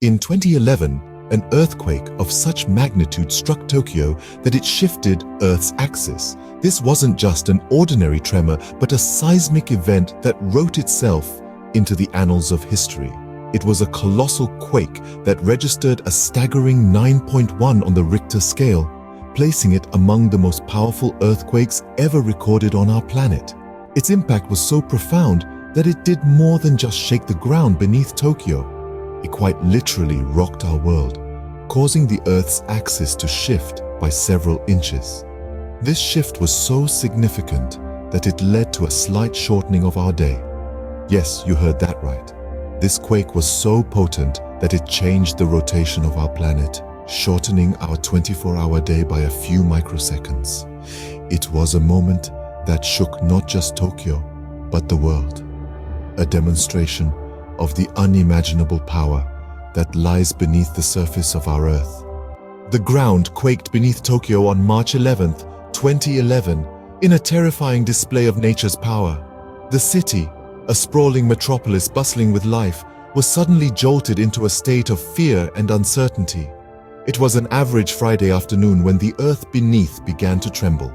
In 2011, an earthquake of such magnitude struck Tokyo that it shifted Earth's axis. This wasn't just an ordinary tremor, but a seismic event that wrote itself into the annals of history. It was a colossal quake that registered a staggering 9.1 on the Richter scale, placing it among the most powerful earthquakes ever recorded on our planet. Its impact was so profound that it did more than just shake the ground beneath Tokyo. It quite literally rocked our world, causing the Earth's axis to shift by several inches. This shift was so significant that it led to a slight shortening of our day. Yes, you heard that right. This quake was so potent that it changed the rotation of our planet, shortening our 24-hour day by a few microseconds. It was a moment that shook not just Tokyo, but the world. A demonstration of the unimaginable power that lies beneath the surface of our Earth. The ground quaked beneath Tokyo on March 11, 2011, in a terrifying display of nature's power. The city, a sprawling metropolis bustling with life, was suddenly jolted into a state of fear and uncertainty. It was an average Friday afternoon when the earth beneath began to tremble.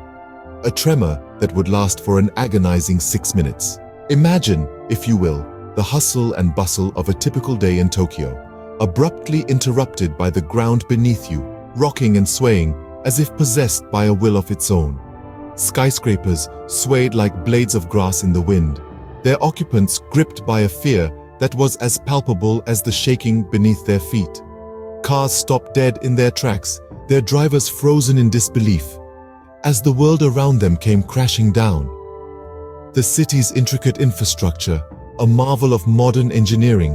A tremor that would last for an agonizing 6 minutes. Imagine, if you will, the hustle and bustle of a typical day in Tokyo, abruptly interrupted by the ground beneath you, rocking and swaying as if possessed by a will of its own. Skyscrapers swayed like blades of grass in the wind, their occupants gripped by a fear that was as palpable as the shaking beneath their feet. Cars stopped dead in their tracks, their drivers frozen in disbelief, as the world around them came crashing down. The city's intricate infrastructure, a marvel of modern engineering,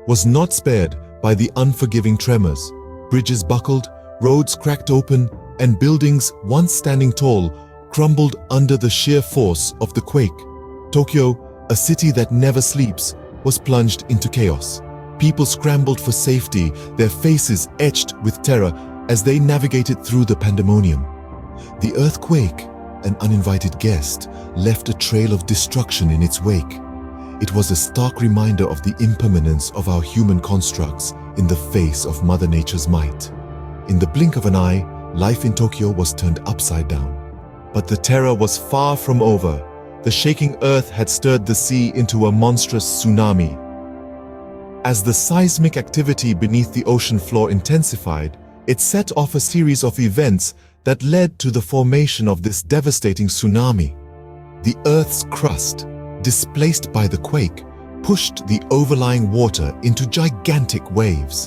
was not spared by the unforgiving tremors. Bridges buckled, roads cracked open, and buildings once standing tall crumbled under the sheer force of the quake. Tokyo, a city that never sleeps, was plunged into chaos. People scrambled for safety, their faces etched with terror as they navigated through the pandemonium. The earthquake, an uninvited guest, left a trail of destruction in its wake. It was a stark reminder of the impermanence of our human constructs in the face of Mother Nature's might. In the blink of an eye, life in Tokyo was turned upside down. But the terror was far from over. The shaking earth had stirred the sea into a monstrous tsunami. As the seismic activity beneath the ocean floor intensified, it set off a series of events that led to the formation of this devastating tsunami. The Earth's crust, displaced by the quake, pushed the overlying water into gigantic waves.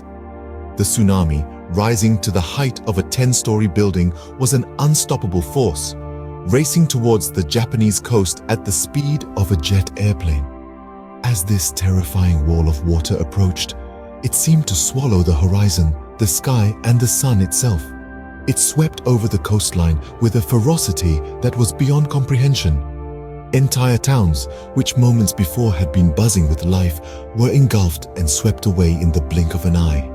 The tsunami, rising to the height of a 10-story building, was an unstoppable force, racing towards the Japanese coast at the speed of a jet airplane. As this terrifying wall of water approached, it seemed to swallow the horizon, the sky, and the sun itself. It swept over the coastline with a ferocity that was beyond comprehension. Entire towns, which moments before had been buzzing with life, were engulfed and swept away in the blink of an eye.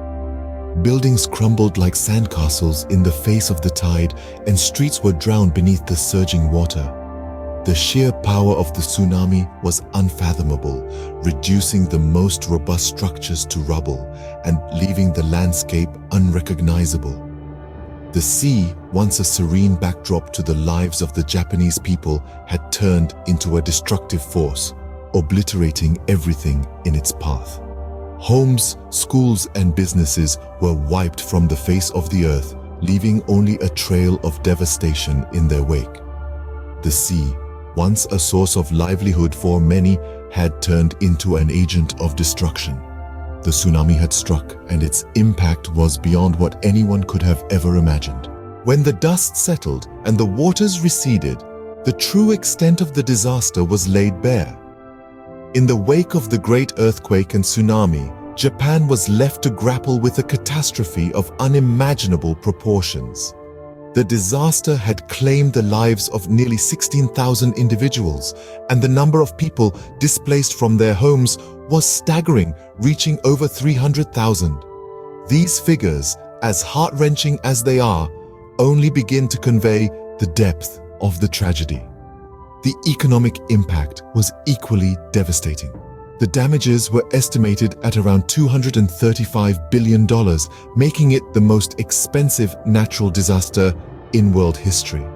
Buildings crumbled like sandcastles in the face of the tide, and streets were drowned beneath the surging water. The sheer power of the tsunami was unfathomable, reducing the most robust structures to rubble and leaving the landscape unrecognizable. The sea, once a serene backdrop to the lives of the Japanese people, had turned into a destructive force, obliterating everything in its path. Homes, schools, and businesses were wiped from the face of the earth, leaving only a trail of devastation in their wake. The sea, once a source of livelihood for many, had turned into an agent of destruction. The tsunami had struck, and its impact was beyond what anyone could have ever imagined. When the dust settled and the waters receded, the true extent of the disaster was laid bare. In the wake of the great earthquake and tsunami, Japan was left to grapple with a catastrophe of unimaginable proportions. The disaster had claimed the lives of nearly 16,000 individuals, and the number of people displaced from their homes was staggering, reaching over 300,000. These figures, as heart-wrenching as they are, only begin to convey the depth of the tragedy. The economic impact was equally devastating. The damages were estimated at around $235 billion, making it the most expensive natural disaster in world history.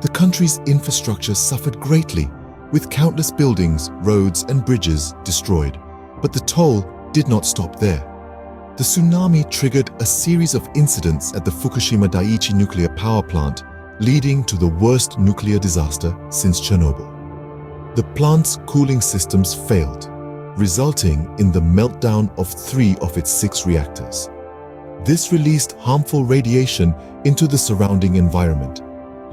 The country's infrastructure suffered greatly, with countless buildings, roads, and bridges destroyed. But the toll did not stop there. The tsunami triggered a series of incidents at the Fukushima Daiichi nuclear power plant, leading to the worst nuclear disaster since Chernobyl. The plant's cooling systems failed, resulting in the meltdown of 3 of its 6 reactors. This released harmful radiation into the surrounding environment,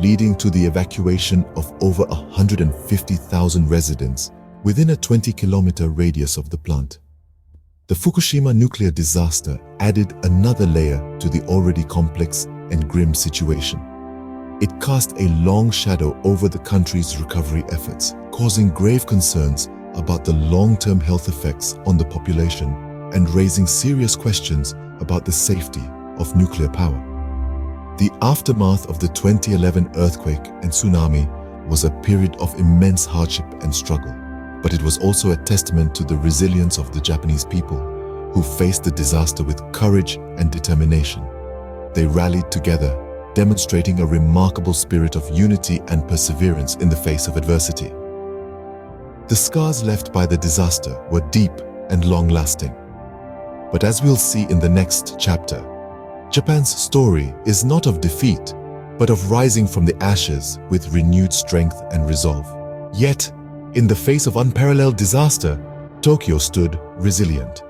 leading to the evacuation of over 150,000 residents within a 20-kilometer radius of the plant. The Fukushima nuclear disaster added another layer to the already complex and grim situation. It cast a long shadow over the country's recovery efforts, causing grave concerns about the long-term health effects on the population and raising serious questions about the safety of nuclear power. The aftermath of the 2011 earthquake and tsunami was a period of immense hardship and struggle, but it was also a testament to the resilience of the Japanese people, who faced the disaster with courage and determination. They rallied together, demonstrating a remarkable spirit of unity and perseverance in the face of adversity. The scars left by the disaster were deep and long-lasting. But as we'll see in the next chapter, Japan's story is not of defeat, but of rising from the ashes with renewed strength and resolve. Yet, in the face of unparalleled disaster, Tokyo stood resilient.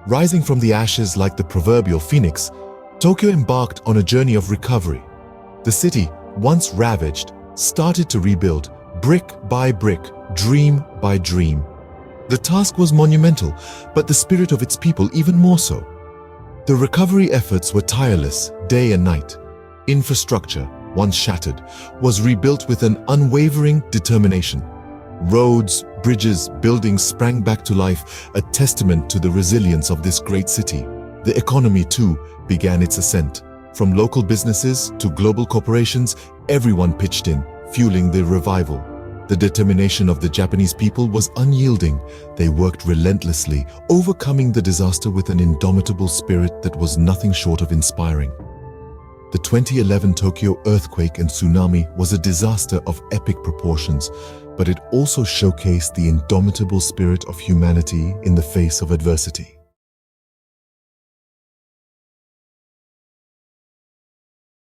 Rising from the ashes like the proverbial phoenix, Tokyo embarked on a journey of recovery. The city, once ravaged, started to rebuild brick by brick, dream by dream. The task was monumental, but the spirit of its people even more so. The recovery efforts were tireless, day and night. Infrastructure, once shattered, was rebuilt with an unwavering determination. Roads, bridges, buildings sprang back to life, a testament to the resilience of this great city. The economy, too, began its ascent. From local businesses to global corporations, everyone pitched in, fueling the revival. The determination of the Japanese people was unyielding. They worked relentlessly, overcoming the disaster with an indomitable spirit that was nothing short of inspiring. The 2011 Tokyo earthquake and tsunami was a disaster of epic proportions, but it also showcased the indomitable spirit of humanity in the face of adversity.